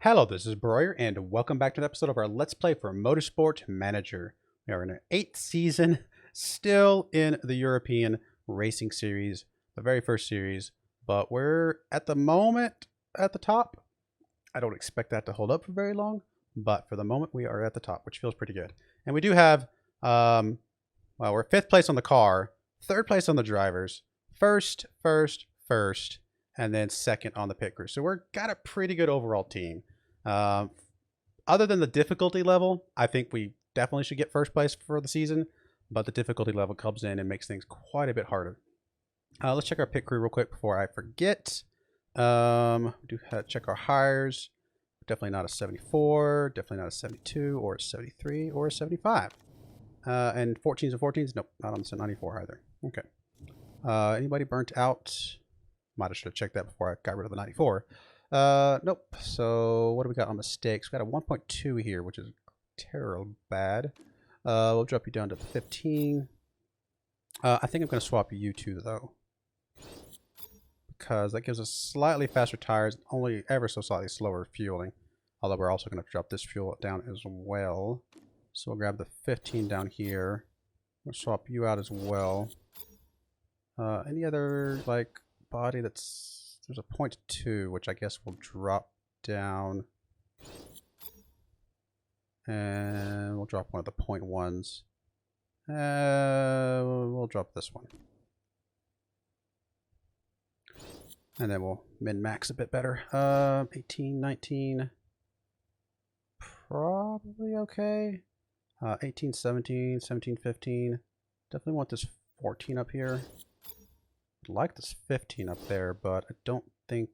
Hello, this is Broyar, and welcome back to an episode of our Let's Play for Motorsport Manager. We are in our 8th season, still in the European Racing Series, the very first series, but we're at the moment at the top. I don't expect that to hold up for very long, but for the moment we are at the top, which feels pretty good. And we do have, well, we're 5th place on the car, 3rd place on the drivers, first, and then 2nd on the pit crew. So we're got a pretty good overall team. Other than the difficulty level, I think we definitely should get 1st place for the season, but the difficulty level comes in and makes things quite a bit harder. Let's check our pit crew real quick before I forget. We do have to check our hires. Definitely not a 74, definitely not a 72, or a 73, or a 75. And 14s and 14s? Nope, not on the 94 either. Okay. Anybody burnt out? Might have should have checked that before I got rid of the 94. Nope. So what do we got on mistakes? We got a 1.2 here, which is terrible bad. We'll drop you down to 15. I think I'm going to swap you two though, because that gives us slightly faster tires, only ever so slightly slower fueling. Although we're also going to drop this fuel down as well. So we'll grab the 15 down here. We'll swap you out as well. Any other like body that's... There's a 0.2, which I guess will drop down. And we'll drop one of the 0.1s. We'll drop this one. And then we'll min-max a bit better. 18, 19. Probably okay. 18, 17, 17, 15. Definitely want this 14 up here. I'd like this 15 up there, but I don't think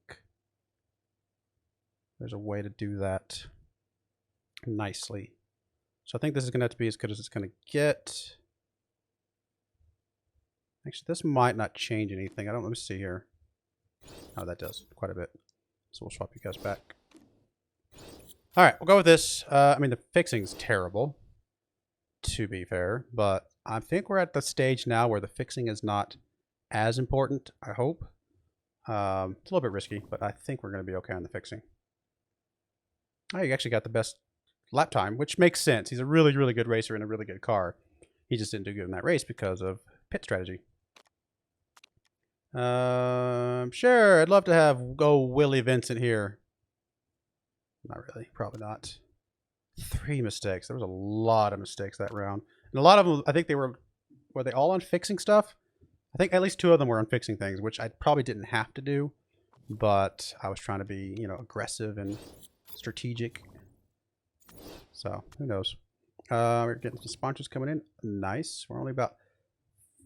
there's a way to do that nicely. So I think this is going to have to be as good as it's going to get. Actually, this might not change anything. Let me see here. Oh, that does quite a bit. So we'll swap you guys back. All right, we'll go with this. I mean, the fixing's terrible, to be fair, but I think we're at the stage now where the fixing is not as important, I hope. It's a little bit risky, but I think we're going to be okay on the fixing. Oh, he actually got the best lap time, which makes sense. He's a really, really good racer in a really good car. He just didn't do good in that race because of pit strategy. Sure, I'd love to have go Willie Vincent here. Not really, probably not. 3 mistakes. There was a lot of mistakes that round. And a lot of them, I think they were they all on fixing stuff? I think at least 2 of them were on fixing things, which I probably didn't have to do, but I was trying to be, you know, aggressive and strategic. So, who knows? We're getting some sponsors coming in. Nice. We're only about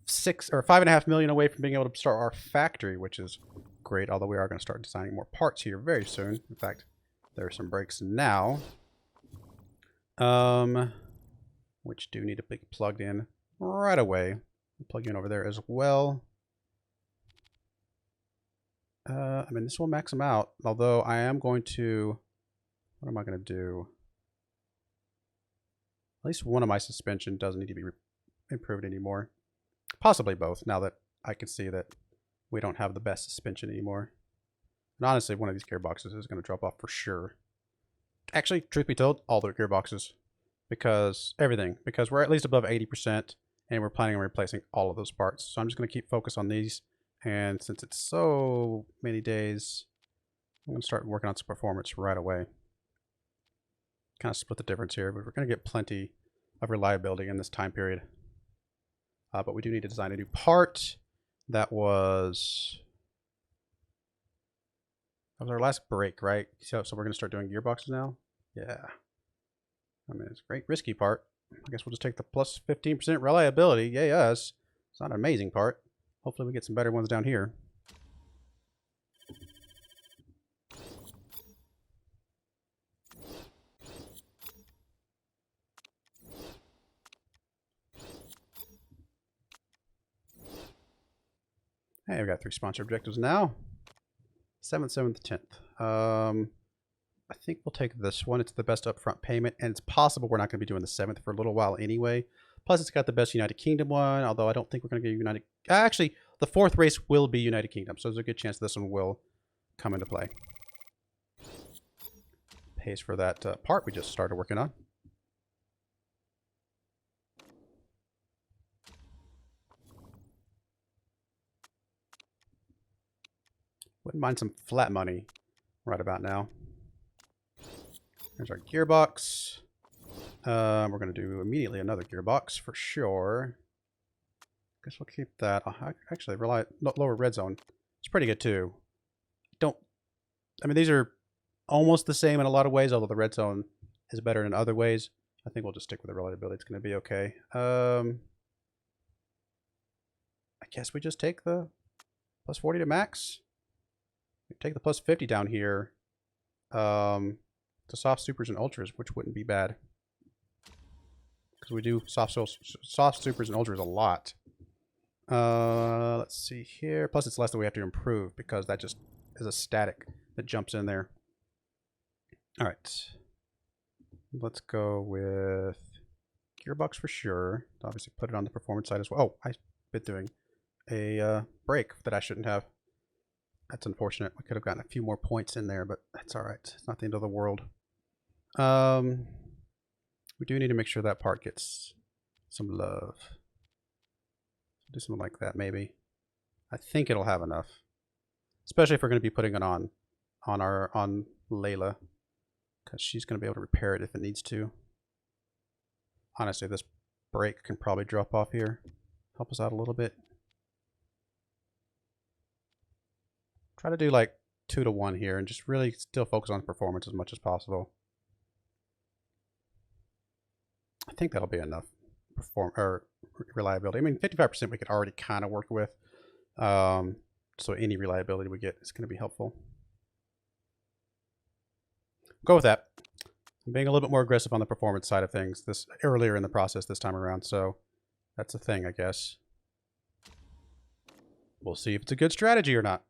6 or 5.5 million away from being able to start our factory, which is great, although we are going to start designing more parts here very soon. In fact, there are some brakes now, which do need to be plugged in right away. Plug in over there as well. I mean, this will max them out, although I am going to... What am I going to do? At least one of my suspension doesn't need to be improved anymore. Possibly both, now that I can see that we don't have the best suspension anymore. And honestly, one of these gearboxes is going to drop off for sure. Actually, truth be told, all the gearboxes. Because everything. Because we're at least above 80%. And we're planning on replacing all of those parts. So I'm just going to keep focus on these. And since it's so many days, I'm going to start working on some performance right away. Kind of split the difference here, but we're going to get plenty of reliability in this time period. But we do need to design a new part. That was our last break, right? So we're going to start doing gearboxes now? Yeah. I mean, it's a great risky part. I guess we'll just take the plus 15% reliability. Yay us. It's not an amazing part. Hopefully we get some better ones down here. Hey, we've got 3 sponsor objectives now. 7th, 7th, 10th. I think we'll take this one. It's the best upfront payment, and it's possible we're not going to be doing the 7th for a little while anyway. Plus, it's got the best United Kingdom one, although I don't think we're going to get United... Actually, the 4th race will be United Kingdom, so there's a good chance this one will come into play. pays for that part we just started working on. Wouldn't mind some flat money right about now. There's our gearbox. We're going to do immediately another gearbox for sure. Guess we'll keep that. Actually, lower red zone. It's pretty good too. I mean, these are almost the same in a lot of ways, although the red zone is better in other ways. I think we'll just stick with the reliability. It's going to be okay. I guess we just take the plus 40 to max. Take the plus 50 down here to soft supers and ultras, which wouldn't be bad. Because we do soft supers and ultras a lot. Let's see here. Plus it's less that we have to improve because that just is a static that jumps in there. All right. Let's go with gearbox for sure. Obviously put it on the performance side as well. Oh, I've been doing a brake that I shouldn't have. That's unfortunate. We could have gotten a few more points in there, but that's all right. It's not the end of the world. We do need to make sure that part gets some love. Do something like that, maybe. I think it'll have enough, especially if we're going to be putting it on Layla, because she's going to be able to repair it if it needs to. Honestly, this brake can probably drop off here, help us out a little bit. Try to do like 2 to 1 here and just really still focus on performance as much as possible. I think that'll be enough reliability. I mean, 55% we could already kind of work with. So any reliability we get is going to be helpful. Go with that. I'm being a little bit more aggressive on the performance side of things this earlier in the process this time around, so that's a thing, I guess. We'll see if it's a good strategy or not.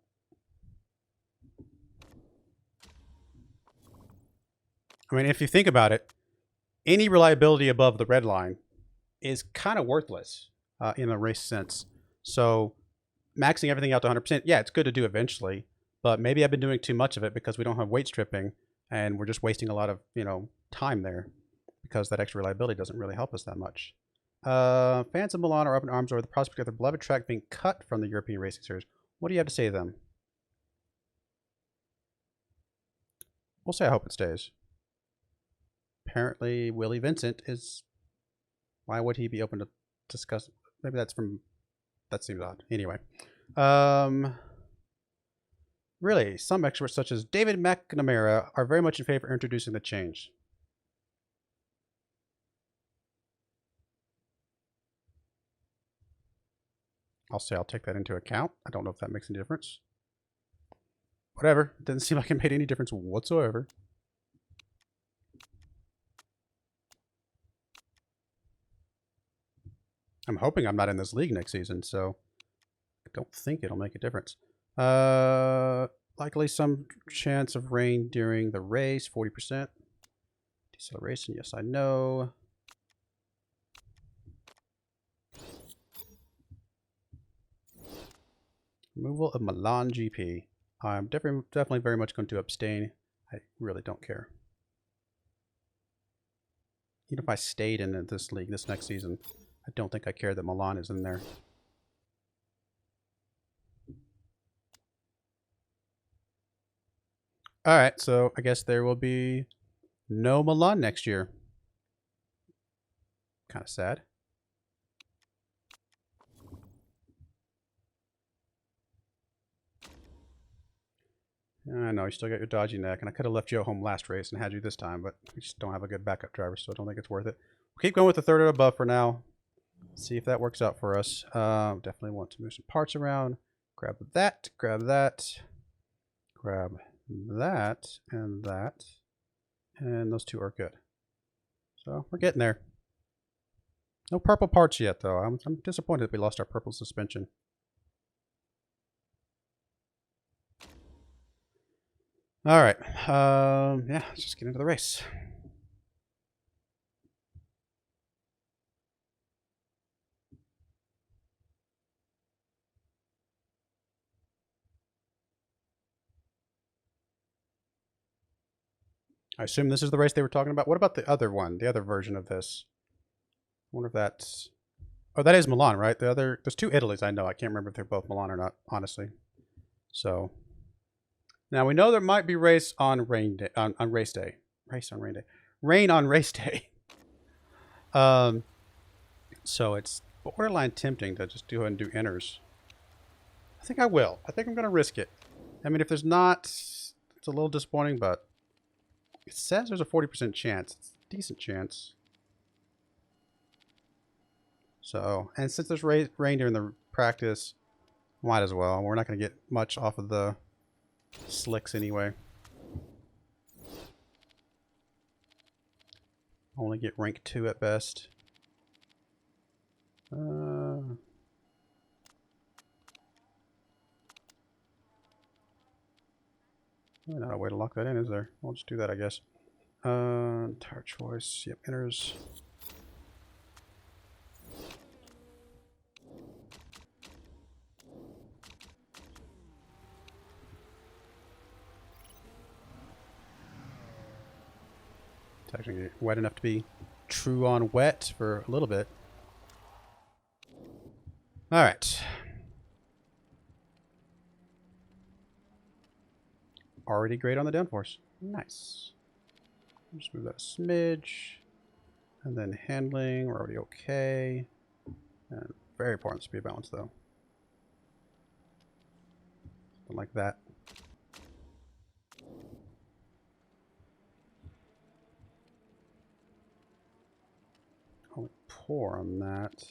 I mean, if you think about it, any reliability above the red line is kind of worthless in a race sense. So maxing everything out to 100%, yeah, it's good to do eventually, but maybe I've been doing too much of it because we don't have weight stripping and we're just wasting a lot of, time there because that extra reliability doesn't really help us that much. Fans of Milan are up in arms over the prospect of their beloved track being cut from the European Racing Series. What do you have to say to them? We'll say I hope it stays. Apparently, Willie Vincent is... Why would he be open to discuss? Maybe that's from... That seems odd. Anyway. Really, some experts such as David McNamara are very much in favor of introducing the change. I'll say I'll take that into account. I don't know if that makes any difference. Whatever. It doesn't seem like it made any difference whatsoever. I'm hoping I'm not in this league next season, so I don't think it'll make a difference. Likely some chance of rain during the race, 40%. Deceleration, yes, I know. Removal of Milan GP. I'm definitely very much going to abstain. I really don't care. Even if I stayed in this league this next season, I don't think I care that Milan is in there. All right, so I guess there will be no Milan next year. Kind of sad. I know, you still got your dodgy neck, and I could have left you at home last race and had you this time, but we just don't have a good backup driver, so I don't think it's worth it. We'll keep going with the third or above for now. See if that works out for us. Definitely want to move some parts around. Grab that, grab that, grab that, and that. And those two are good. So we're getting there. No purple parts yet, though. I'm disappointed that we lost our purple suspension. All right. Yeah, let's just get into the race. I assume this is the race they were talking about. What about the other one? The other version of this? I wonder if that's... Oh, that is Milan, right? The other... There's two Italys, I know. I can't remember if they're both Milan or not, honestly. So... Now, we know there might be race on rain day... on race day. Race on rain day. Rain on race day. So it's borderline tempting to just go ahead and do inners. I think I will. I think I'm going to risk it. I mean, if there's not... It's a little disappointing, but... It says there's a 40% chance. It's a decent chance. So, and since there's rain during the practice, might as well. We're not going to get much off of the slicks anyway. Only get rank 2 at best. Not a way to lock that in, is there? I'll just do that, I guess. Tire choice. Yep, inners. It's actually wet enough to be true on wet for a little bit. All right. Already great on the downforce. Nice. Just move that a smidge. And then handling, we're already okay. And very important speed balance though. Something like that. Only poor on that.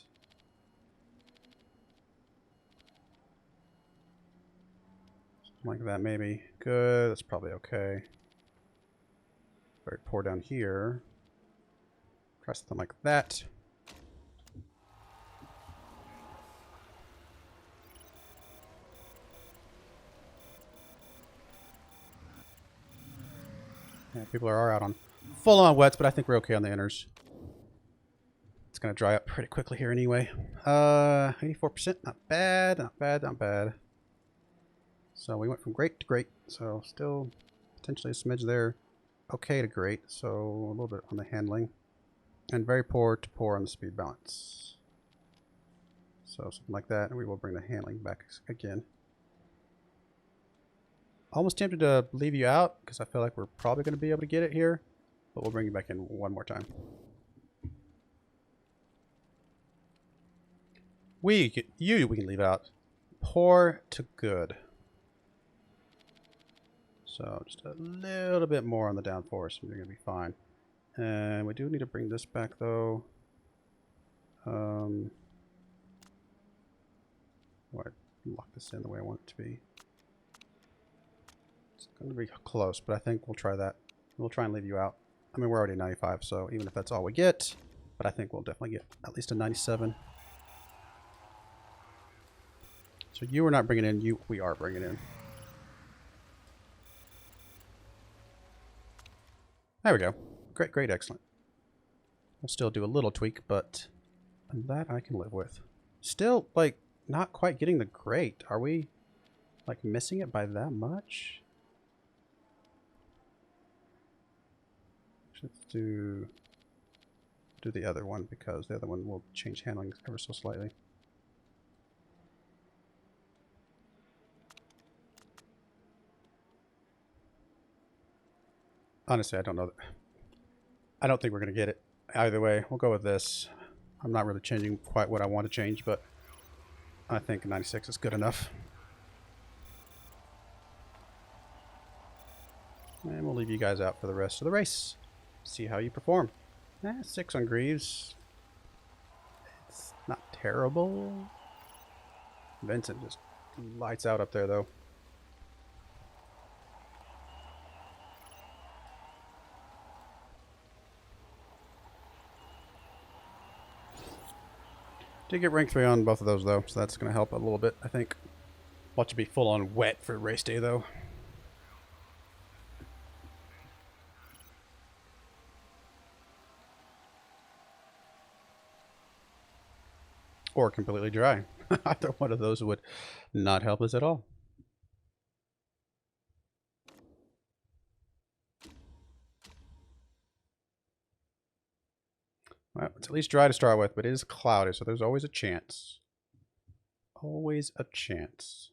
Like that, maybe. Good. That's probably okay. Very poor down here. Try something like that. Yeah, people are out on full-on wets, but I think we're okay on the inners. It's going to dry up pretty quickly here anyway. 84%. Not bad. Not bad. Not bad. So we went from great to great, so still potentially a smidge there. Okay to great, so a little bit on the handling. And very poor to poor on the speed balance. So something like that, and we will bring the handling back again. Almost tempted to leave you out, because I feel like we're probably going to be able to get it here. But we'll bring you back in one more time. We can leave out. Poor to good. So just a little bit more on the downforce and you're going to be fine. And we do need to bring this back though. Do I lock this in the way I want it to be? It's going to be close, but I think we'll try that. We'll try and leave you out. I mean, we're already 95, so even if that's all we get, but I think we'll definitely get at least a 97. So you are not bringing in, we are bringing in. There we go. Great, great, excellent. We'll still do a little tweak, but that I can live with. Still, like, not quite getting the great. Are we, like, missing it by that much? Let's do the other one, because the other one will change handling ever so slightly. Honestly, I don't know. I don't think we're going to get it. Either way, we'll go with this. I'm not really changing quite what I want to change, but I think 96 is good enough. And we'll leave you guys out for the rest of the race. See how you perform. 6 on Greaves. It's not terrible. Vincent just lights out up there, though. Did get rank 3 on both of those, though, so that's going to help a little bit, I think. Watch it be full on wet for race day, though. Or completely dry. Either one of those would not help us at all. Well, it's at least dry to start with, but it is cloudy, so there's always a chance. Always a chance.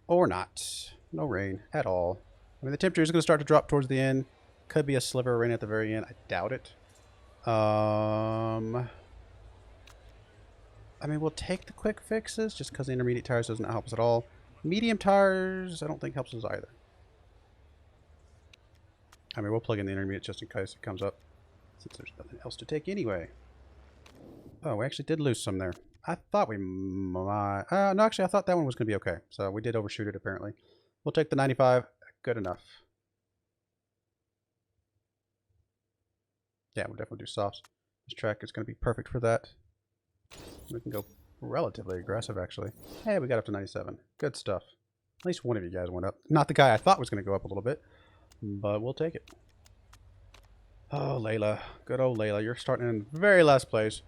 Or not. No rain at all. I mean, the temperature is going to start to drop towards the end. Could be a sliver of rain at the very end. I doubt it. I mean, we'll take the quick fixes just because the intermediate tires doesn't help us at all. Medium tires, I don't think helps us either. I mean, we'll plug in the intermediate just in case it comes up, since there's nothing else to take anyway. Oh, we actually did lose some there. I thought we might... no, actually, I thought that one was going to be okay. So we did overshoot it, apparently. We'll take the 95. Good enough. Yeah, we'll definitely do softs. This track is going to be perfect for that. We can go relatively aggressive, actually. Hey, we got up to 97. Good stuff. At least one of you guys went up. Not the guy I thought was going to go up a little bit, but we'll take it. Oh, Layla. Good old Layla. You're starting in very last place.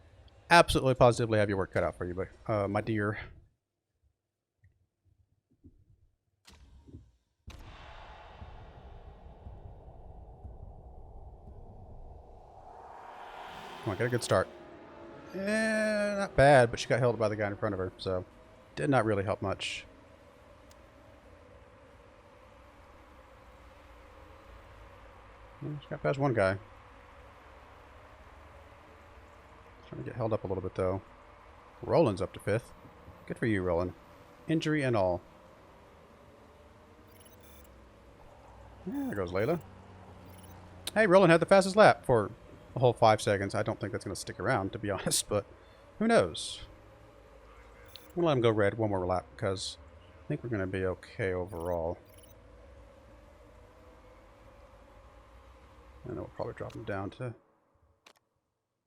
Absolutely positively have your work cut out for you, but my dear. Come on, get a good start. Not bad, but she got held by the guy in front of her, so did not really help much. She got past one guy. Trying to get held up a little bit, though. Roland's up to 5th. Good for you, Roland. Injury and all. Yeah, there goes Layla. Hey, Roland had the fastest lap for a whole 5 seconds. I don't think that's going to stick around, to be honest, but who knows? We'll let him go red one more lap, because I think we're going to be okay overall. And then we'll probably drop him down to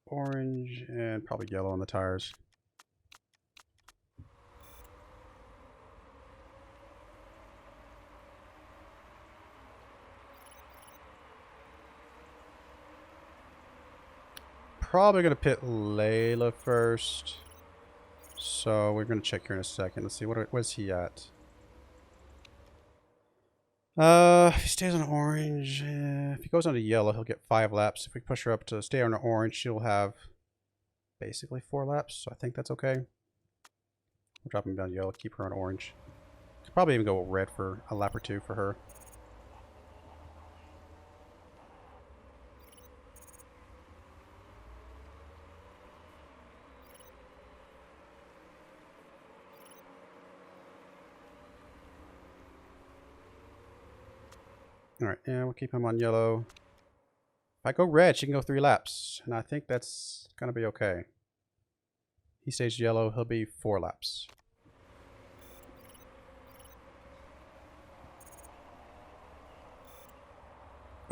orange and probably yellow on the tires. Probably going to pit Layla first. So we're going to check here in a second. Let's see, what's he at? If he stays on orange, if he goes on to yellow, he'll get 5 laps. If we push her up to stay on orange, she'll have basically 4 laps. So I think that's okay. We'll drop him down to yellow, keep her on orange. Could probably even go red for a lap or 2 for her. Alright, yeah, we'll keep him on yellow. If I go red, she can go 3 laps. And I think that's going to be okay. He stays yellow, he'll be 4 laps.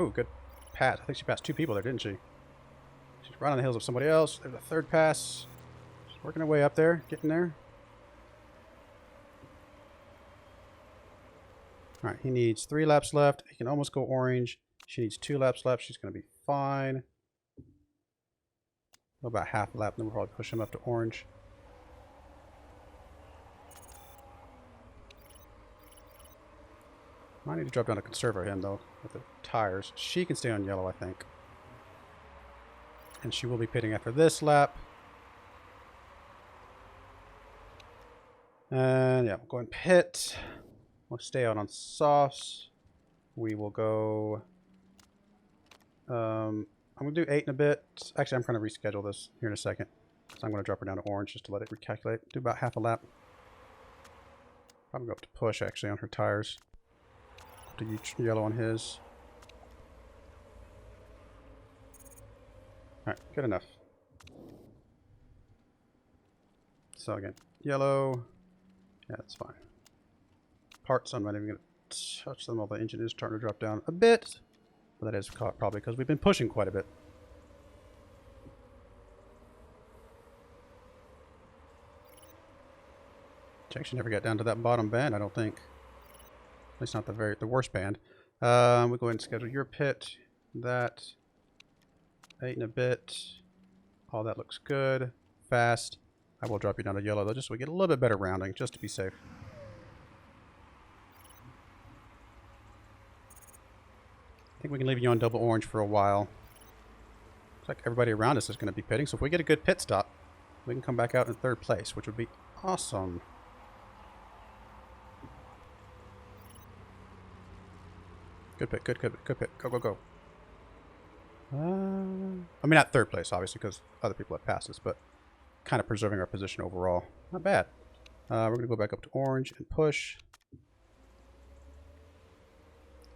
Ooh, good pass. I think she passed 2 people there, didn't she? She's right on the heels of somebody else. There's a 3rd pass. She's working her way up there, getting there. Alright, he needs 3 laps left. He can almost go orange. She needs 2 laps left. She's going to be fine. About half a lap, then we'll probably push him up to orange. Might need to drop down to conserve him, though, with the tires. She can stay on yellow, I think. And she will be pitting after this lap. And yeah, we'll go and pit. We'll stay out on softs. We will go... I'm going to do 8 in a bit. Actually, I'm going to reschedule this here in a second. So I'm going to drop her down to orange just to let it recalculate. Do about half a lap. Probably go up to push, actually, on her tires. To yellow on his. Alright, good enough. So again, yellow. Yeah, that's fine. Parts, I'm not even going to touch them, although the engine is starting to drop down a bit. But that is probably because we've been pushing quite a bit. She actually never got down to that bottom band, I don't think. At least not the worst band. We'll go ahead and schedule your pit. That. 8 in a bit. All that looks good. Fast. I will drop you down to yellow though, just so we get a little bit better rounding, just to be safe. I think we can leave you on double orange for a while. Looks like everybody around us is going to be pitting. So if we get a good pit stop, we can come back out in 3rd place, which would be awesome. Good pit, good pit, good pit. Go, go, go. I mean, not 3rd place, obviously, because other people have passed us, but kind of preserving our position overall. Not bad. We're going to go back up to orange and push.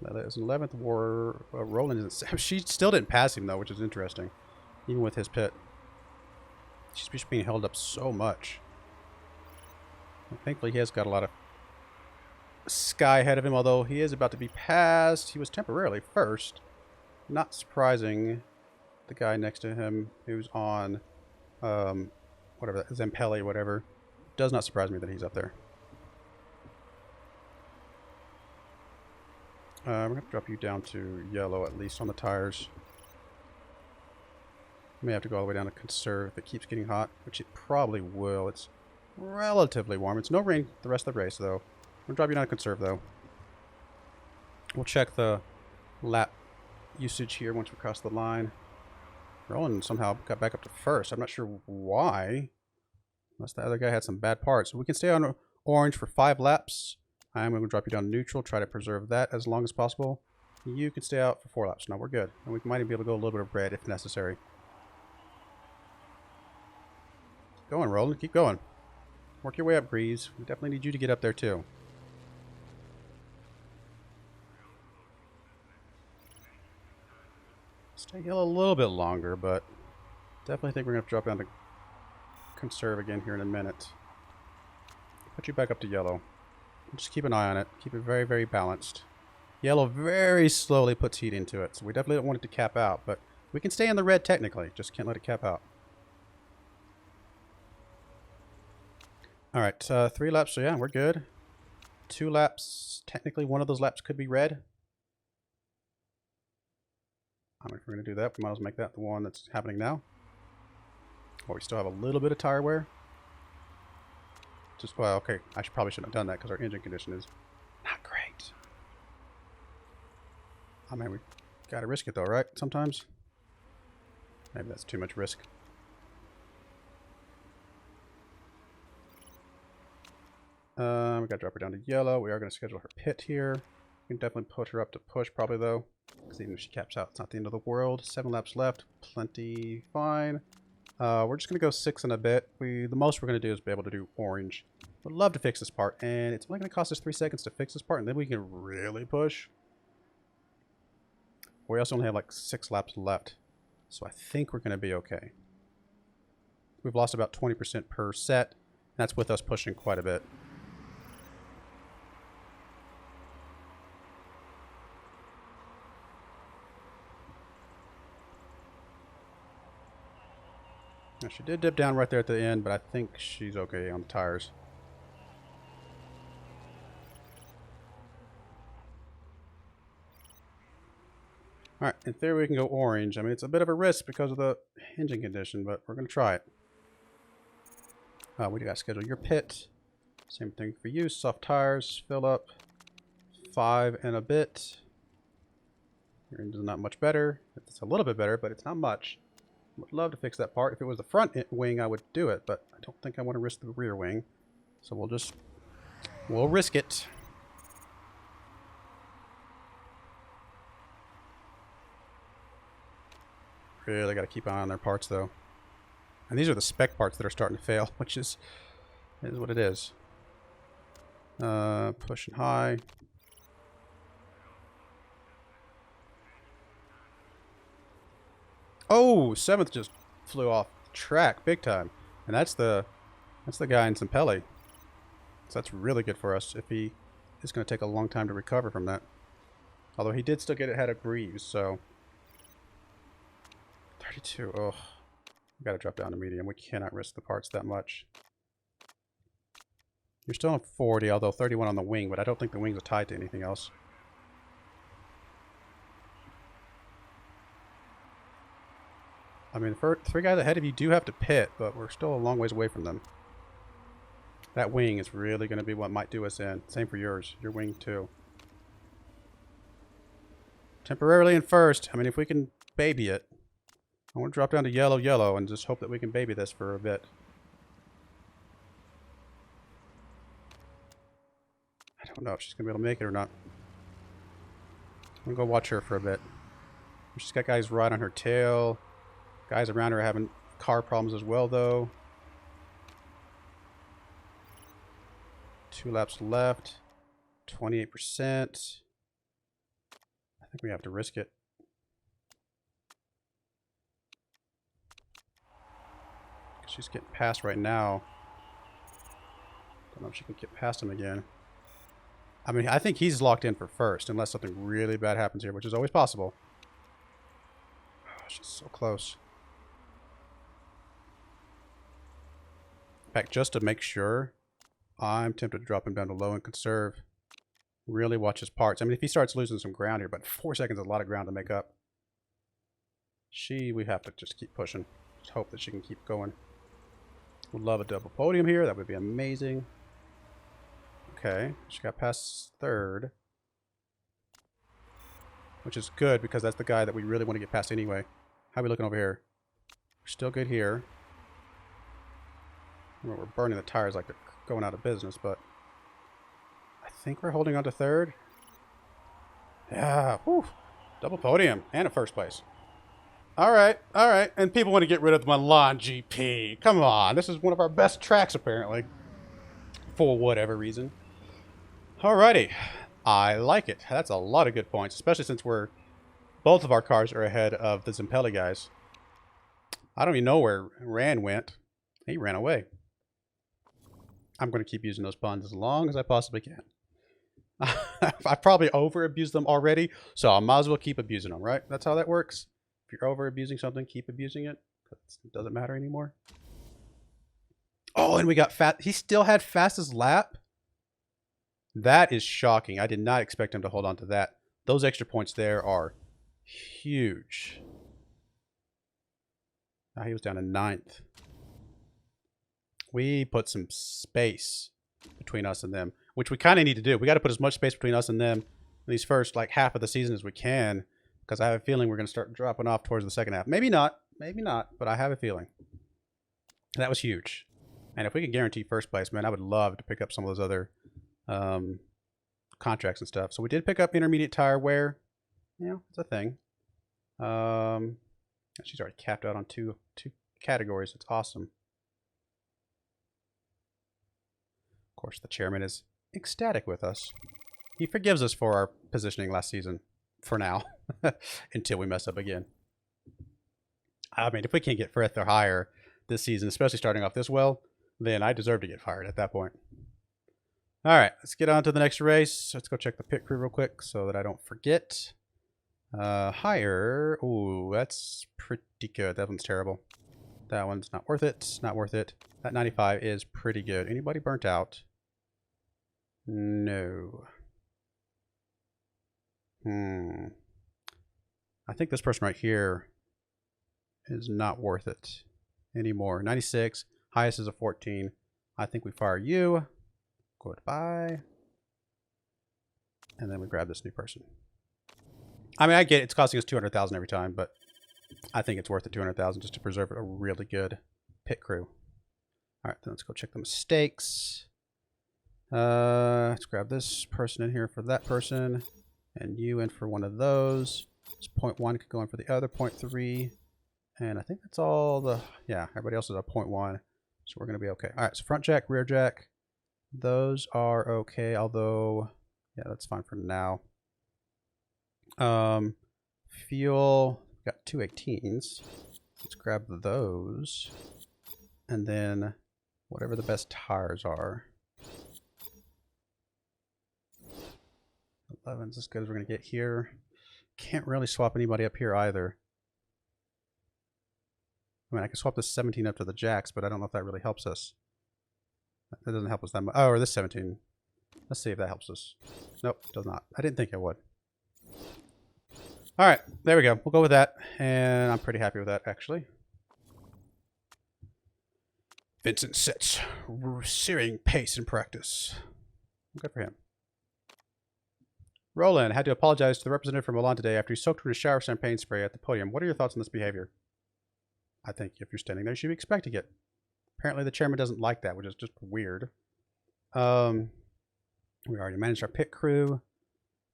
Lila is in 11th. Roland is in 7th. She still didn't pass him, though, which is interesting. Even with his pit. She's just being held up so much. And thankfully, he has got a lot of sky ahead of him, although he is about to be passed. He was temporarily first. Not surprising. The guy next to him who's on whatever that Zempelli, whatever. Does not surprise me that he's up there. We're going to drop you down to yellow, at least on the tires. May have to go all the way down to conserve if it keeps getting hot, which it probably will. It's relatively warm. It's no rain the rest of the race, though. I'm going to drop you down to conserve, though. We'll check the lap usage here once we cross the line. Roland somehow got back up to first. I'm not sure why. Unless the other guy had some bad parts. So we can stay on orange for 5 laps. I'm going to drop you down to neutral. Try to preserve that as long as possible. You can stay out for 4 laps. No, we're good. And we might even be able to go a little bit of red if necessary. Going, Roland. Keep going. Work your way up, Grease. We definitely need you to get up there, too. Stay here a little bit longer, but definitely think we're going to drop down to conserve again here in a minute. Put you back up to yellow. Just keep an eye on it. Keep it very, very balanced. Yellow very slowly puts heat into it, so we definitely don't want it to cap out, but we can stay in the red technically. Just can't let it cap out. Alright, 3 laps, so yeah, we're good. 2 laps. Technically, one of those laps could be red. I don't know if we're going to do that. We might as well make that the one that's happening now. Well, we still have a little bit of tire wear. Just, well, okay, I probably shouldn't have done that because our engine condition is not great. I mean, we gotta risk it though, right? Sometimes. Maybe that's too much risk. We gotta drop her down to yellow. We are gonna schedule her pit here. We can definitely put her up to push probably though. Because even if she caps out, it's not the end of the world. 7 laps left. Plenty fine. We're just going to go 6 and a bit. The most we're going to do is be able to do orange. Would love to fix this part. And it's only going to cost us 3 seconds to fix this part. And then we can really push. We also only have like 6 laps left. So I think we're going to be okay. We've lost about 20% per set. And that's with us pushing quite a bit. Now, she did dip down right there at the end, but I think she's okay on the tires. Alright, in theory we can go orange. I mean, it's a bit of a risk because of the engine condition, but we're going to try it. We got to schedule your pit. Same thing for you. Soft tires, fill up. 5 and a bit. Your engine's not much better. It's a little bit better, but it's not much. Would love to fix that part. If it was the front wing, I would do it, but I don't think I want to risk the rear wing. So we'll risk it. Really got to keep an eye on their parts, though. And these are the spec parts that are starting to fail, which is what it is. Pushing high. Oh, 7th just flew off the track big time. And that's the guy in Zempelli. So that's really good for us if he is going to take a long time to recover from that. Although he did still get ahead of Greaves, so 32. Oh, we got to drop down to medium. We cannot risk the parts that much. You're still on 40, although 31 on the wing, but I don't think the wings are tied to anything else. I mean, for 3 guys ahead of you do have to pit, but we're still a long ways away from them. That wing is really going to be what might do us in. Same for yours. Your wing, too. Temporarily in first. I mean, if we can baby it. I want to drop down to yellow, yellow, and just hope that we can baby this for a bit. I don't know if she's going to be able to make it or not. I'm going to go watch her for a bit. She's got guys right on her tail. Guys around her are having car problems as well, though. 2 laps left. 28%. I think we have to risk it. She's getting past right now. Don't know if she can get past him again. I mean, I think he's locked in for first, unless something really bad happens here, which is always possible. Oh, she's so close. In fact, just to make sure, I'm tempted to drop him down to low and conserve. Really watch his parts. I mean, if he starts losing some ground here, but 4 seconds is a lot of ground to make up. We have to just keep pushing. Just hope that she can keep going. Would love a double podium here. That would be amazing. Okay, she got past third. Which is good because that's the guy that we really want to get past anyway. How are we looking over here? We're still good here. Well, we're burning the tires like they're going out of business, but I think we're holding on to third. Yeah, whew. Double podium and a first place. All right. And people want to get rid of the Milan GP. Come on, this is one of our best tracks apparently. For whatever reason. Alrighty. I like it. That's a lot of good points, especially since both of our cars are ahead of the Zimpelli guys. I don't even know where Rand went. He ran away. I'm going to keep using those puns as long as I possibly can. I've probably over-abused them already, so I might as well keep abusing them, right? That's how that works. If you're over-abusing something, keep abusing it. It doesn't matter anymore. Oh, and we got fast. He still had fastest lap? That is shocking. I did not expect him to hold on to that. Those extra points there are huge. Now he was down to 9th. We put some space between us and them, which we kind of need to do. We got to put as much space between us and them in these first like half of the season as we can, because I have a feeling we're going to start dropping off towards the second half. Maybe not, but I have a feeling. That was huge. And if we can guarantee first place, man, I would love to pick up some of those other contracts and stuff. So we did pick up intermediate tire wear. Yeah, it's a thing. She's already capped out on two categories. It's awesome. Of course, the chairman is ecstatic with us. He forgives us for our positioning last season, for now, until we mess up again. I mean, if we can't get 5th or higher this season, especially starting off this well, then I deserve to get fired at that point. All right, let's get on to the next race. Let's go check the pit crew real quick so that I don't forget. Higher. Ooh, that's pretty good. That one's terrible. That one's not worth it. Not worth it. That 95 is pretty good. Anybody burnt out? No. I think this person right here is not worth it anymore. 96. Highest is a 14. I think we fire you. Goodbye. And then we grab this new person. I mean, I get it. It's costing us 200,000 every time, but I think it's worth the 200,000 just to preserve a really good pit crew. All right, then let's go check the mistakes. Let's grab this person in here for that person, and you in for one of those. This 0.1 could go in for the other 0.3, and I think that's all the, yeah, everybody else is a 0.1, so we're going to be okay. All right, so front jack, rear jack, those are okay, although, yeah, that's fine for now. Fuel, we've got 2 18s. Let's grab those, and then whatever the best tires are. 11's as good as we're going to get here. Can't really swap anybody up here either. I mean, I can swap this 17 up to the jacks, but I don't know if that really helps us. That doesn't help us that much. Oh, or this 17. Let's see if that helps us. Nope, does not. I didn't think it would. All right, there we go. We'll go with that, and I'm pretty happy with that, actually. Vincent sets searing pace in practice. Good for him. Roland had to apologize to the representative from Milan today after he soaked her in a shower champagne spray at the podium. What are your thoughts on this behavior? I think if you're standing there, you should be expecting it. Apparently the chairman doesn't like that, which is just weird. We already managed our pit crew.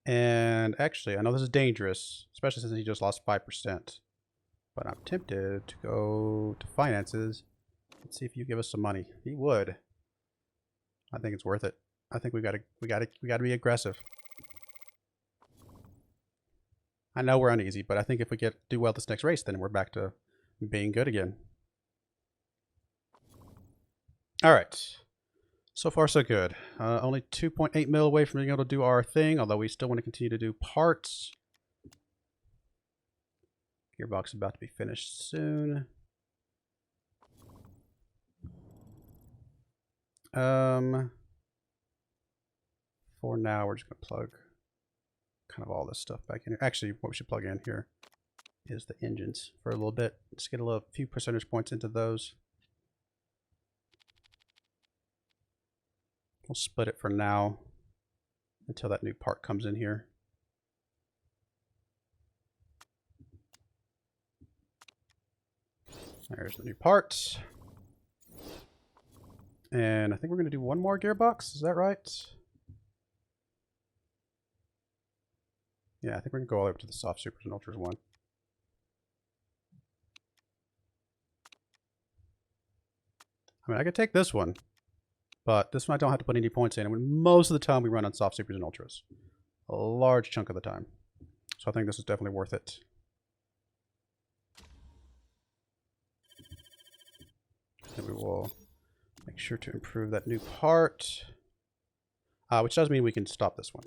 And actually, I know this is dangerous, especially since he just lost 5%. But I'm tempted to go to finances. Let's see if you give us some money. He would. I think it's worth it. I think we gotta be aggressive. I know we're uneasy, but I think if we do well this next race, then we're back to being good again. All right. So far, so good. Only 2.8 mil away from being able to do our thing, although we still want to continue to do parts. Gearbox is about to be finished soon. For now, we're just going to plug kind of all this stuff back in here. Actually, what we should plug in here is the engines for a little bit. Just get a few percentage points into those. We'll split it for now until that new part comes in here. There's the new parts. And I think we're going to do one more gearbox. Is that right? Yeah, I think we're going to go all the way up to the soft supers and ultras one. I mean, I could take this one, but this one I don't have to put any points in. And most of the time we run on soft supers and ultras. A large chunk of the time. So I think this is definitely worth it. And we will make sure to improve that new part. Which does mean we can stop this one.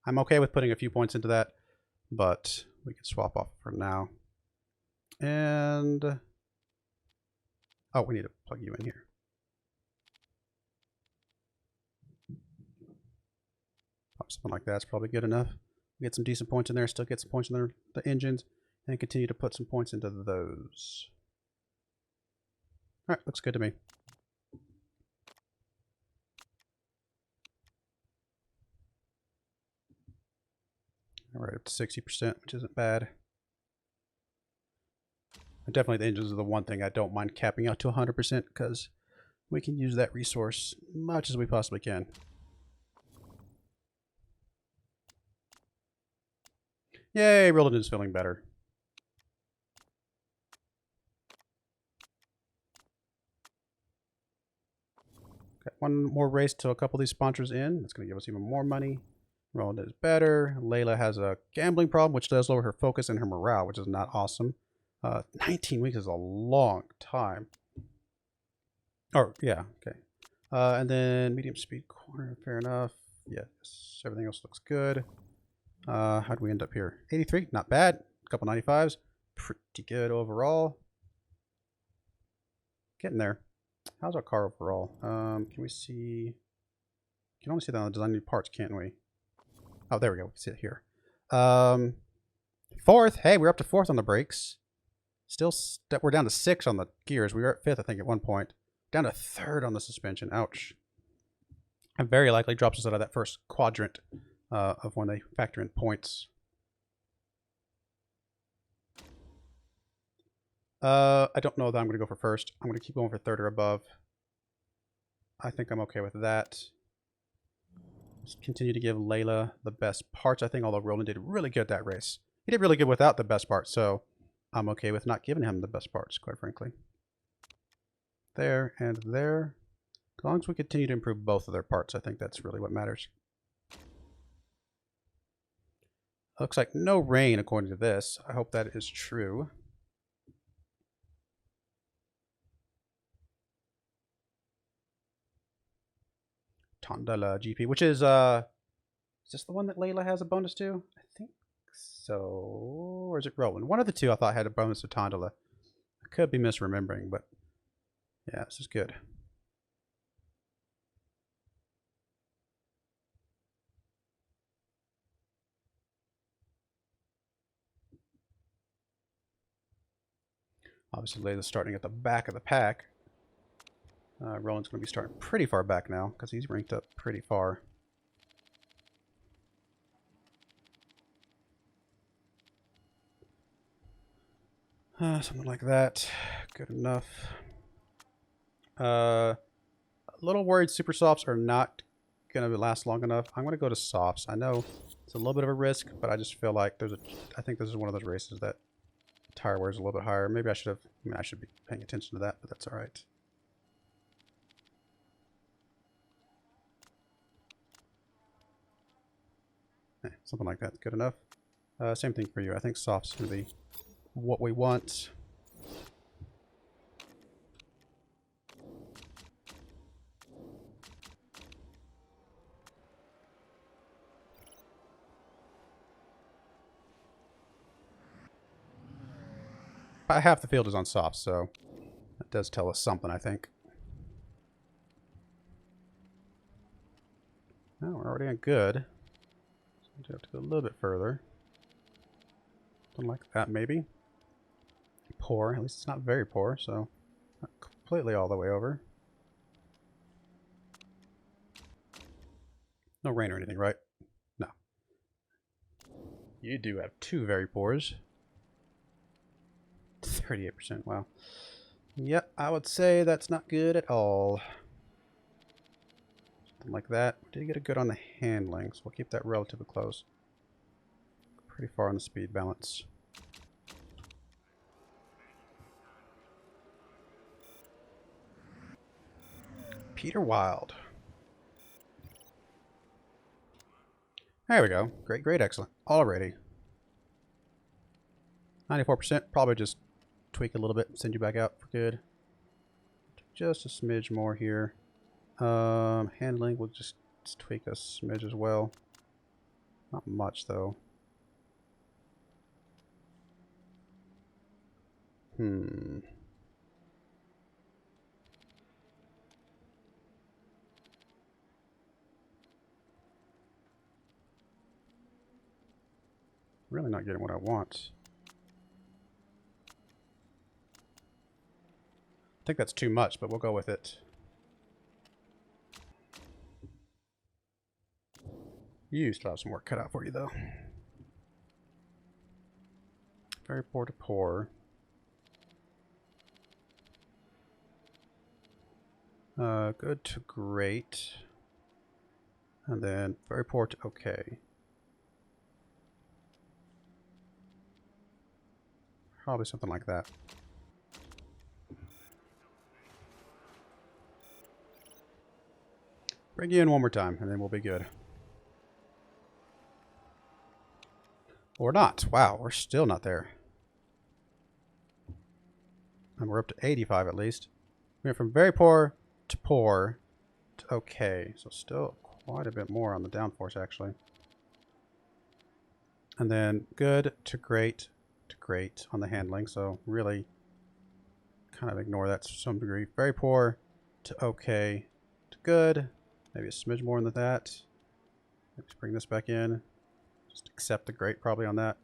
I'm okay with putting a few points into that, but we can swap off for now. And oh, we need to plug you in here. Something like that's probably good enough. Get some decent points in there, still get some points in the engines, and continue to put some points into those. All right, looks good to me. All right, up to 60%, which isn't bad. And definitely the engines are the one thing I don't mind capping out to 100% because we can use that resource as much as we possibly can. Yay, Roland is feeling better. Got one more race to a couple of these sponsors in. That's going to give us even more money. Roland is better. Layla has a gambling problem, which does lower her focus and her morale, which is not awesome. 19 weeks is a long time. Oh, yeah, okay. And then medium speed corner, fair enough. Yes, everything else looks good. How'd we end up here? 83, not bad. A couple 95s, pretty good overall. Getting there. How's our car overall? Can we see? We can only see that on the design new parts, can't we? Oh, there we go. We can see it here. Fourth. Hey, we're up to fourth on the brakes. Still, we're down to 6 on the gears. We were at 5th, I think, at one point. Down to 3rd on the suspension. Ouch. And very likely drops us out of that first quadrant of when they factor in points. I don't know that I'm going to go for first. I'm going to keep going for 3rd or above. I think I'm okay with that. Just continue to give Layla the best parts, I think, although Roland did really good that race. He did really good without the best parts, so I'm okay with not giving him the best parts, quite frankly. There and there. As long as we continue to improve both of their parts, I think that's really what matters. Looks like no rain according to this. I hope that is true. Tondela GP, which is this the one that Layla has a bonus to? I think so. Or is it Roland? One of the two I thought had a bonus to Tondela. I could be misremembering, but yeah, this is good. Obviously, Layla's starting at the back of the pack. Roland's going to be starting pretty far back now because he's ranked up pretty far. Something like that. Good enough. A little worried super softs are not going to last long enough. I'm going to go to softs. I know it's a little bit of a risk, but I just feel like I think this is one of those races that tire wear is a little bit higher. Maybe I should have, I should be paying attention to that, but that's all right. Something like that's good enough. Same thing for you. I think softs going to be what we want. About half the field is on softs, so that does tell us something, I think. Now we're already on good. So we have to go a little bit further. Something like that, maybe. Poor. At least it's not very poor, so not completely all the way over. No rain or anything, right? No. You do have two very poors. 38%, wow. Yep, I would say that's not good at all. Something like that. We did get a good on the handling, so we'll keep that relatively close. Pretty far on the speed balance. Peter Wild. There we go. Great, great, excellent. Already. 94%. Probably just tweak a little bit and send you back out for good. Just a smidge more here. Handling, we'll just tweak a smidge as well. Not much, though. Really not getting what I want. I think that's too much, but we'll go with it. You still have some work cut out for you, though. Very poor to poor. Good to great. And then very poor to okay. Probably something like that. Bring you in one more time, and then we'll be good. Or not. Wow, we're still not there. And we're up to 85 at least. We went from very poor to okay. So still quite a bit more on the downforce, actually. And then good to great on the handling. So really kind of ignore that to some degree. Very poor to okay to good. Maybe a smidge more than that. Let's bring this back in. Just accept the great probably on that.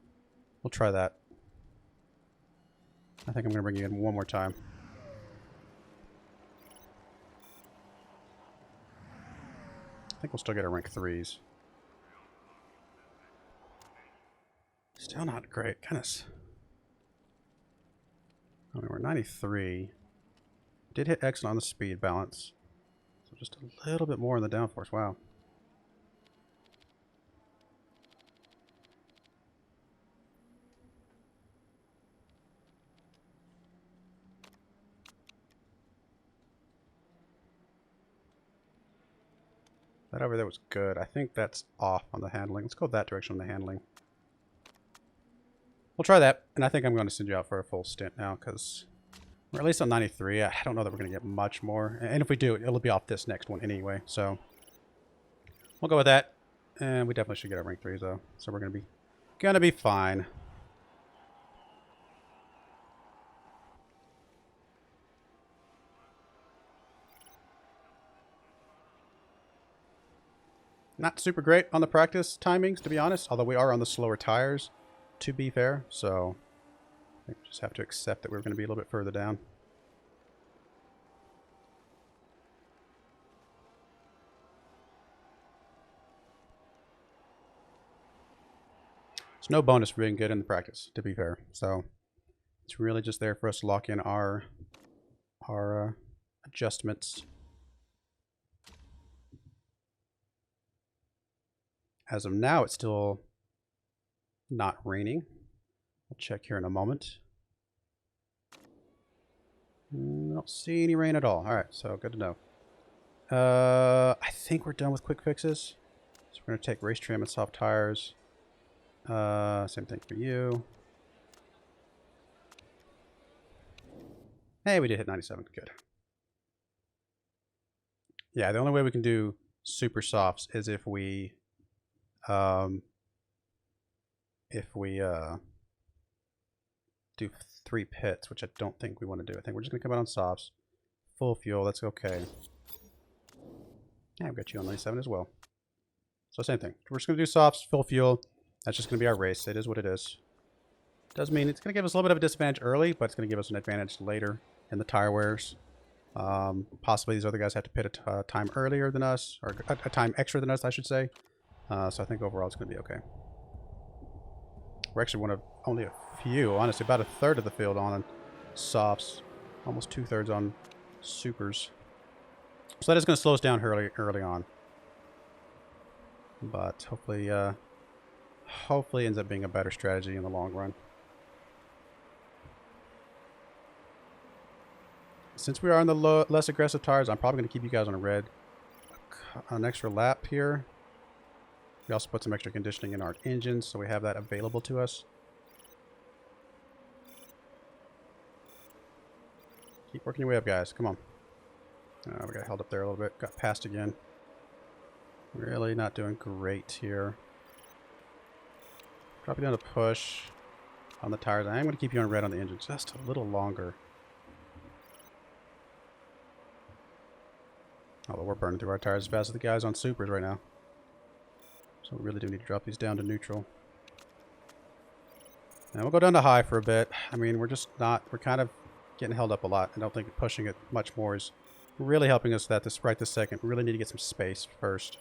We'll try that. I think I'm going to bring you in one more time. I think we'll still get a rank 3s. Still not great. Kind of. I mean, we're 93. Did hit excellent on the speed balance. So just a little bit more in the downforce. Wow. That over there was good. I think that's off on the handling. Let's go that direction on the handling. We'll try that, and I think I'm going to send you out for a full stint now, because we're at least on 93. I don't know that we're going to get much more, and if we do, it'll be off this next one anyway, so we'll go with that, and we definitely should get our rank 3s, though, so we're going to be fine. Not super great on the practice timings, to be honest, although we are on the slower tires, to be fair, so I think we just have to accept that we're going to be a little bit further down. There's no bonus for being good in the practice, to be fair, so It's really just there for us to lock in our adjustments. As of now, it's still not raining. We'll check here in a moment. Don't see any rain at all. All right, so good to know. I think we're done with quick fixes. So we're going to take race trim and soft tires. Same thing for you. Hey, we did hit 97. Good. Yeah, the only way we can do super softs is if we do 3 pits, which I don't think we want to do. I think we're just going to come out on softs. Full fuel, that's okay. Yeah, I've got you on 97 as well. So same thing. We're just going to do softs, full fuel. That's just going to be our race. It is what it is. Does mean it's going to give us a little bit of a disadvantage early, but it's going to give us an advantage later in the tire wears. Possibly these other guys have to pit a time earlier than us, or a time extra than us, I should say. So I think overall it's going to be okay. We're actually one of only a few, honestly, about a third of the field on softs, almost 2/3 on supers. So that is going to slow us down early on. But hopefully ends up being a better strategy in the long run. Since we are on the less aggressive tires, I'm probably going to keep you guys on a red an extra lap here. We also put some extra conditioning in our engines, so we have that available to us. Keep working your way up, guys. Come on. We got held up there a little bit. Got passed again. Really not doing great here. Drop you down to push on the tires. I am going to keep you on red on the engine just a little longer. Although we're burning through our tires as fast as the guys on supers right now. So we really do need to drop these down to neutral. And we'll go down to high for a bit. I mean, we're just not, we're kind of getting held up a lot. I don't think pushing it much more is really helping us right this second. We really need to get some space first.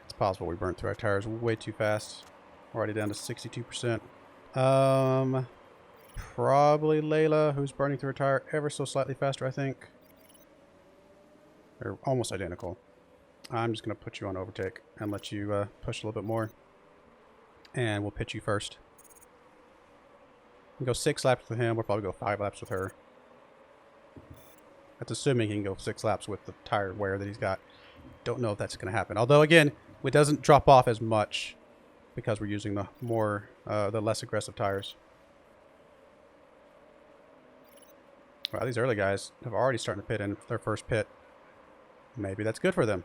It's possible we burnt through our tires way too fast. We're already down to 62%. Probably Layla, who's burning through her tire ever so slightly faster, I think. They're almost identical. I'm just going to put you on overtake and let you push a little bit more. And we'll pitch you first. We can go 6 laps with him. We'll probably go 5 laps with her. That's assuming he can go 6 laps with the tire wear that he's got. Don't know if that's going to happen. Although, again, it doesn't drop off as much because we're using the less aggressive tires. Wow, these early guys have already started to pit in their first pit. Maybe that's good for them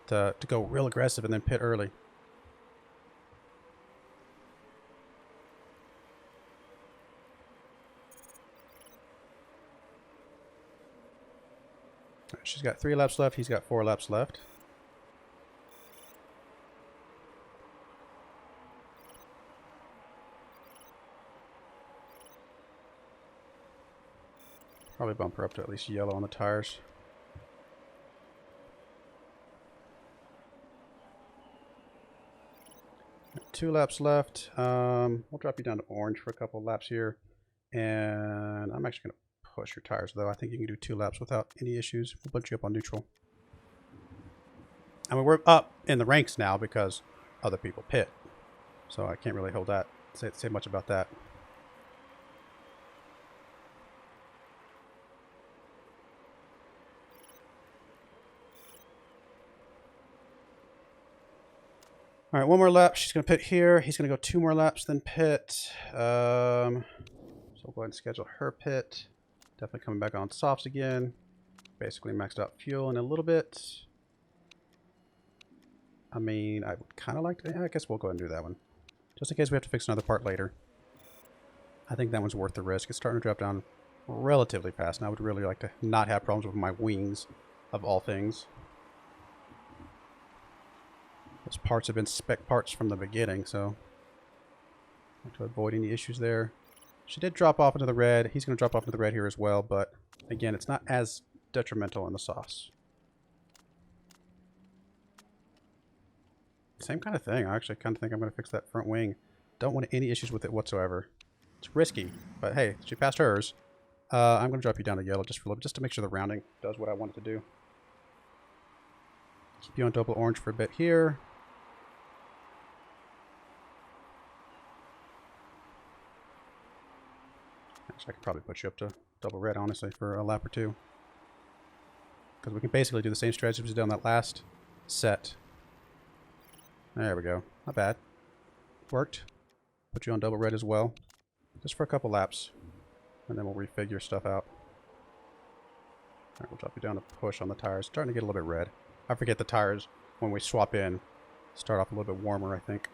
to go real aggressive and then pit early. She's got 3 laps left. He's got 4 laps left. Probably bump her up to at least yellow on the tires. Got 2 laps left. We'll drop you down to orange for a couple of laps here. And I'm actually going to push your tires, though. I think you can do 2 laps without any issues. We'll put you up on neutral. I mean, we're up in the ranks now because other people pit. So I can't really say much about that. All right, 1 more lap. She's going to pit here. He's going to go 2 more laps, then pit. So we'll go ahead and schedule her pit. Definitely coming back on softs again. Basically maxed out fuel in a little bit. I mean, I would kind of like to... I guess we'll go ahead and do that one. Just in case we have to fix another part later. I think that one's worth the risk. It's starting to drop down relatively fast. And I would really like to not have problems with my wings, of all things. Those parts have been spec parts from the beginning, so to avoid any issues there. She did drop off into the red. He's going to drop off into the red here as well, but Again, it's not as detrimental in the sauce. Same kind of thing. I actually kind of think I'm going to fix that front wing. Don't want any issues with it whatsoever. It's risky, but hey, she passed hers. I'm going to drop you down to yellow just for a little bit, just to make sure the rounding does what I want it to do. Keep you on double orange for a bit here. Actually, I could probably put you up to double red, honestly, for a lap or two. Because we can basically do the same strategy we did on that last set. There we go. Not bad. Worked. Put you on double red as well. Just for a couple laps. And then we'll refigure stuff out. Alright, we'll drop you down to push on the tires. Starting to get a little bit red. I forget the tires, when we swap in, start off a little bit warmer, I think.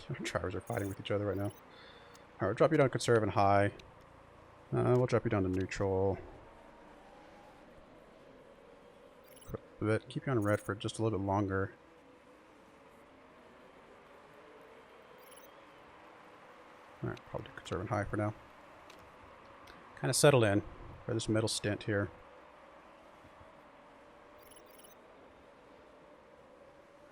Our drivers are fighting with each other right now. Alright, we'll drop you down to conserve and high. We'll drop you down to neutral. Keep you on red for just a little bit longer. Alright, probably conserve and high for now. Kind of settle in for this middle stint here.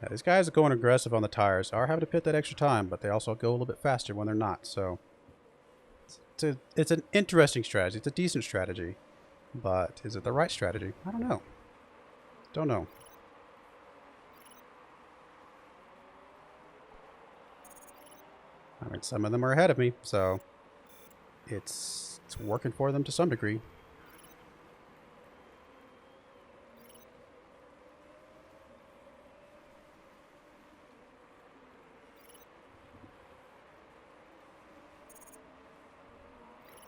Yeah, these guys are going aggressive on the tires. Are having to pit that extra time, but they also go a little bit faster when they're not. So it's an interesting strategy. It's a decent strategy. But is it the right strategy? I don't know. Don't know. I mean, some of them are ahead of me, so it's working for them to some degree.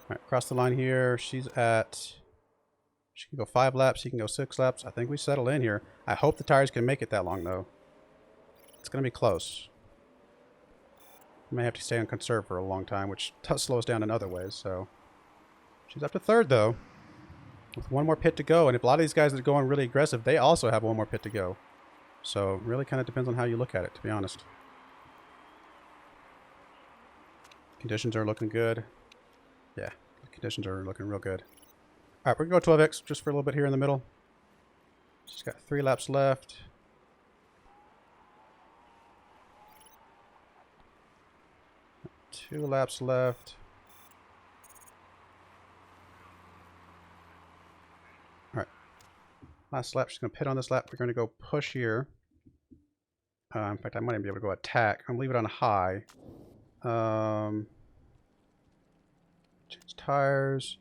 Alright, across the line here, she can go 5 laps, she can go 6 laps. I think we settle in here. I hope the tires can make it that long, though. It's going to be close. I may have to stay on conserve for a long time, which does slow us down in other ways, so. She's up to 3rd, though. With 1 more pit to go, and if a lot of these guys that are going really aggressive, they also have 1 more pit to go. So, it really kind of depends on how you look at it, to be honest. Conditions are looking good. Yeah, the conditions are looking real good. Alright, we're going to go 12x just for a little bit here in the middle. She's got 3 laps left. Two laps left. Alright. Last lap, she's going to pit on this lap. We're going to go push here. In fact, I might even be able to go attack. I'm going to leave it on high. Change tires.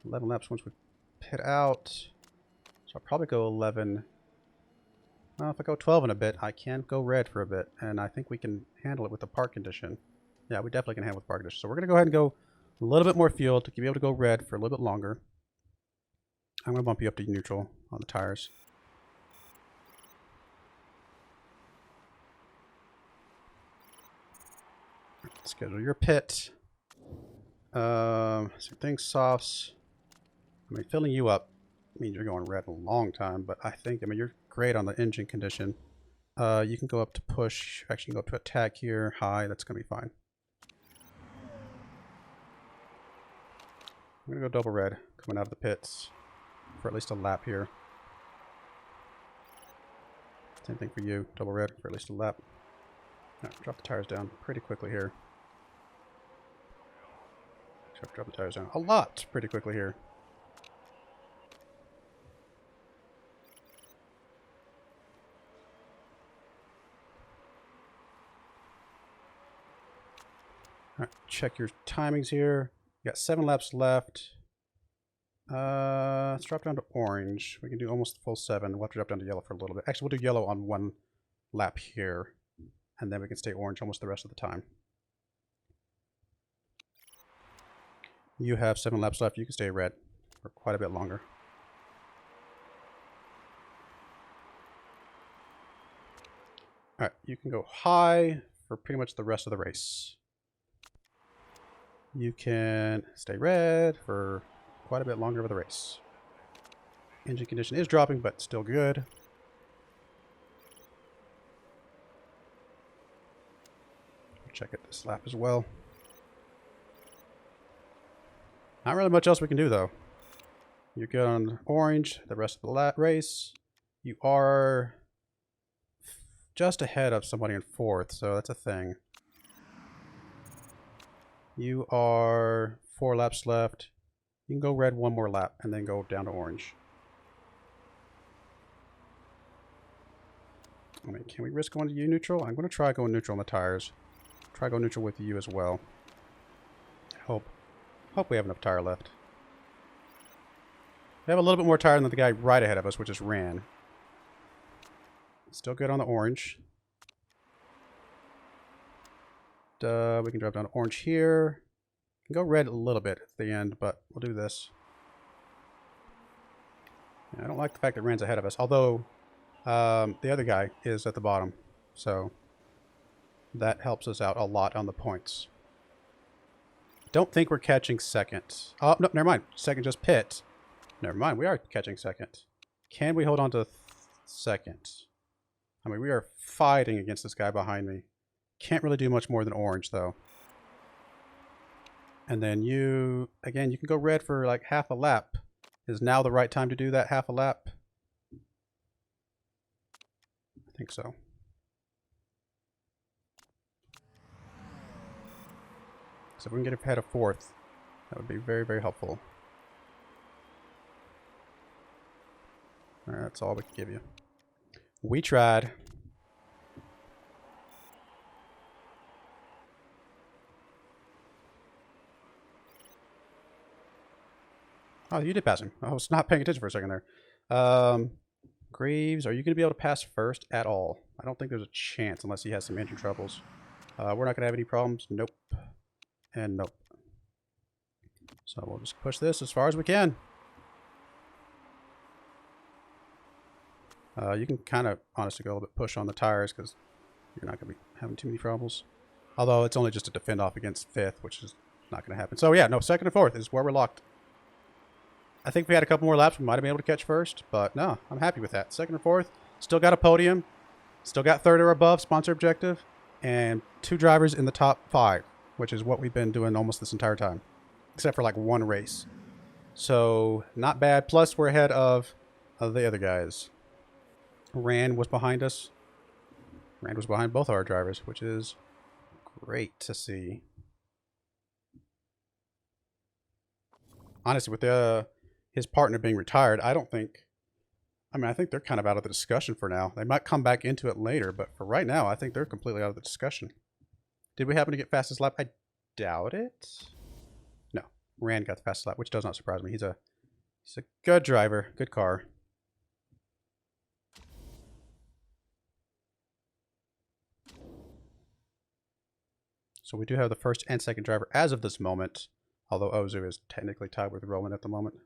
11 laps once we pit out. So I'll probably go 11. Well, if I go 12 in a bit, I can go red for a bit. And I think we can handle it with the park condition. Yeah, we definitely can handle it with park condition. So we're going to go ahead and go a little bit more fuel to be able to go red for a little bit longer. I'm going to bump you up to neutral on the tires. Schedule your pit. So things softs. I mean, filling you up means you're going red a long time, but I mean, you're great on the engine condition. You can go up to push. Actually, you can go up to attack here. High. That's going to be fine. I'm going to go double red coming out of the pits for at least a lap here. Same thing for you. Double red for at least a lap. Right, drop the tires down pretty quickly here. Drop the tires down a lot pretty quickly here. Alright, check your timings here. You got 7 laps left. Let's drop down to orange. We can do almost the full 7. We'll have to drop down to yellow for a little bit. Actually, we'll do yellow on 1 lap here. And then we can stay orange almost the rest of the time. You have 7 laps left. You can stay red for quite a bit longer. Alright, you can go high for pretty much the rest of the race. You can stay red for quite a bit longer of the race. Engine condition is dropping, but still good. Check it this lap as well. Not really much else we can do, though. You're good on orange the rest of the race. You are just ahead of somebody in fourth, so that's a thing. You are 4 laps left. You can go red 1 more lap and then go down to orange. I mean, can we risk going to you neutral? I'm going to try going neutral on the tires. Try going neutral with you as well. Hope we have enough tire left. We have a little bit more tire than the guy right ahead of us, which is Ran. Still good on the orange. We can drop down to orange here. We can go red a little bit at the end, but we'll do this. Yeah, I don't like the fact that Ran's ahead of us, although the other guy is at the bottom, so that helps us out a lot on the points. Don't think we're catching second. Oh, no, never mind. Second just pit. Never mind, we are catching second. Can we hold on to second? I mean, we are fighting against this guy behind me. Can't really do much more than orange, though. And then you, again, you can go red for like half a lap. Is now the right time to do that half a lap? I think so. So if we can get ahead of fourth, that would be very, very helpful. All right, that's all we can give you. We tried. Oh, you did pass him. I was not paying attention for a second there. Greaves, are you going to be able to pass first at all? I don't think there's a chance unless he has some engine troubles. We're not going to have any problems. Nope. And nope. So we'll just push this as far as we can. You can kind of, honestly, go a little bit push on the tires because you're not going to be having too many troubles. Although it's only just to defend off against fifth, which is not going to happen. So yeah, no, second and fourth is where we're locked. I think if we had a couple more laps, we might have been able to catch first, but no, I'm happy with that. Second and fourth, still got a podium, still got third or above, sponsor objective, and 2 drivers in the top 5, which is what we've been doing almost this entire time, except for like 1 race. So not bad. Plus, we're ahead of the other guys. Ran was behind us. Ran was behind both our drivers, which is great to see. Honestly, with his partner being retired, I think they're kind of out of the discussion for now. They might come back into it later, but for right now, I think they're completely out of the discussion. Did we happen to get fastest lap? I doubt it. No, Rand got the fastest lap, which does not surprise me. He's a good driver, good car. So we do have the first and second driver as of this moment, although Ozu is technically tied with Roman at the moment.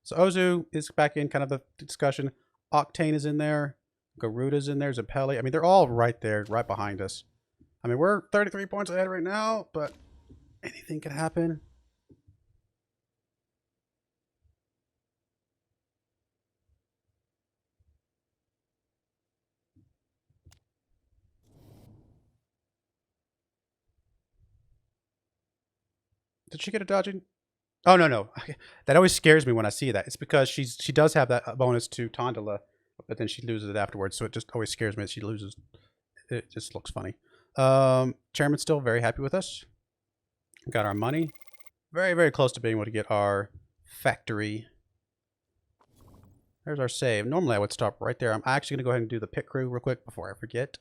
So Ozu is back in kind of the discussion. Octane is in there. Garuda's in there. Zappelli. I mean, they're all right there, right behind us. I mean, we're 33 points ahead right now, but anything could happen. Did she get a dodging? Oh, no. That always scares me when I see that. It's because she does have that bonus to Tondela, but then she loses it afterwards. So it just always scares me that she loses. It just looks funny. Chairman's still very happy with us. Got our money. Very, very close to being able to get our factory. There's our save. Normally I would stop right there. I'm actually going to go ahead and do the pit crew real quick before I forget.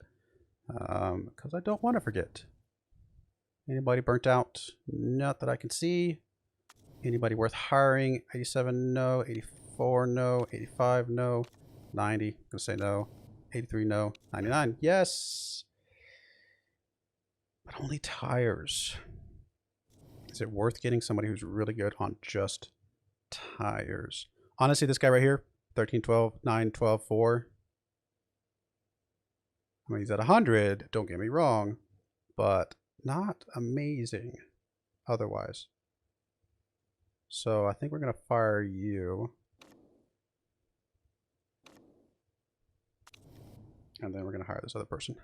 Because I don't want to forget. Anybody burnt out? Not that I can see. Anybody worth hiring? 87, no. 84, no. 85, no. 90, I'm gonna say no. 83, no. 99, yes. But only tires. Is it worth getting somebody who's really good on just tires? Honestly, this guy right here, 13, 12, 9, 12, 4. I mean, he's at 100, don't get me wrong, but not amazing. otherwise. So I think we're going to fire you. And then we're going to hire this other person.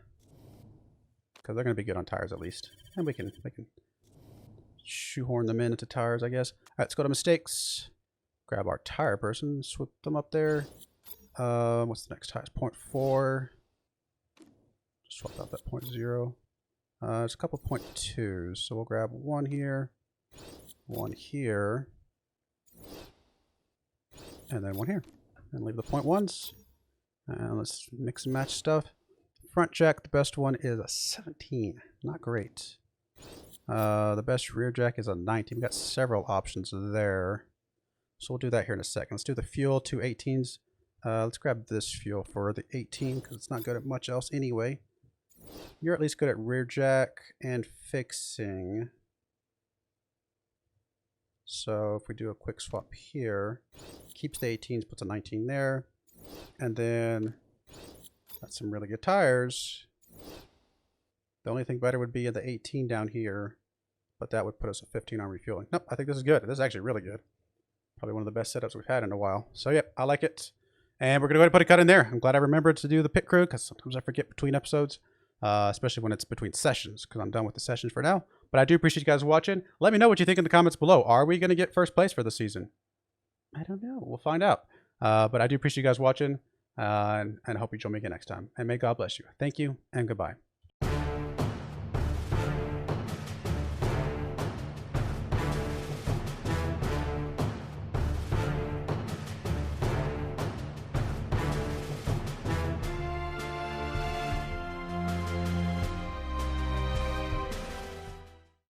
Because they're going to be good on tires at least. And we can shoehorn them into tires, I guess. All right, let's go to mistakes. Grab our tire person, swoop them up there. What's the next tire? 0.4. Swap out that 0.0. There's a couple 0.2s, so we'll grab one here, and then one here. And leave the 0.1s. And let's mix and match stuff. Front jack, the best one is a 17. Not great. The best rear jack is a 19. We've got several options there. So we'll do that here in a second. Let's do the fuel, 2 18s. Let's grab this fuel for the 18 because it's not good at much else anyway. You're at least good at rear jack and fixing. So if we do a quick swap here, keeps the 18s, puts a 19 there. And then got some really good tires. The only thing better would be the 18 down here, but that would put us at 15 on refueling. Nope, I think this is good. This is actually really good. Probably one of the best setups we've had in a while. So yep, I like it. And we're going to go ahead and put a cut in there. I'm glad I remembered to do the pit crew because sometimes I forget between episodes, especially when it's between sessions because I'm done with the sessions for now. But I do appreciate you guys watching. Let me know what you think in the comments below. Are we going to get first place for the season? I don't know. We'll find out. But I do appreciate you guys watching and I hope you join me again next time. And may God bless you. Thank you and goodbye.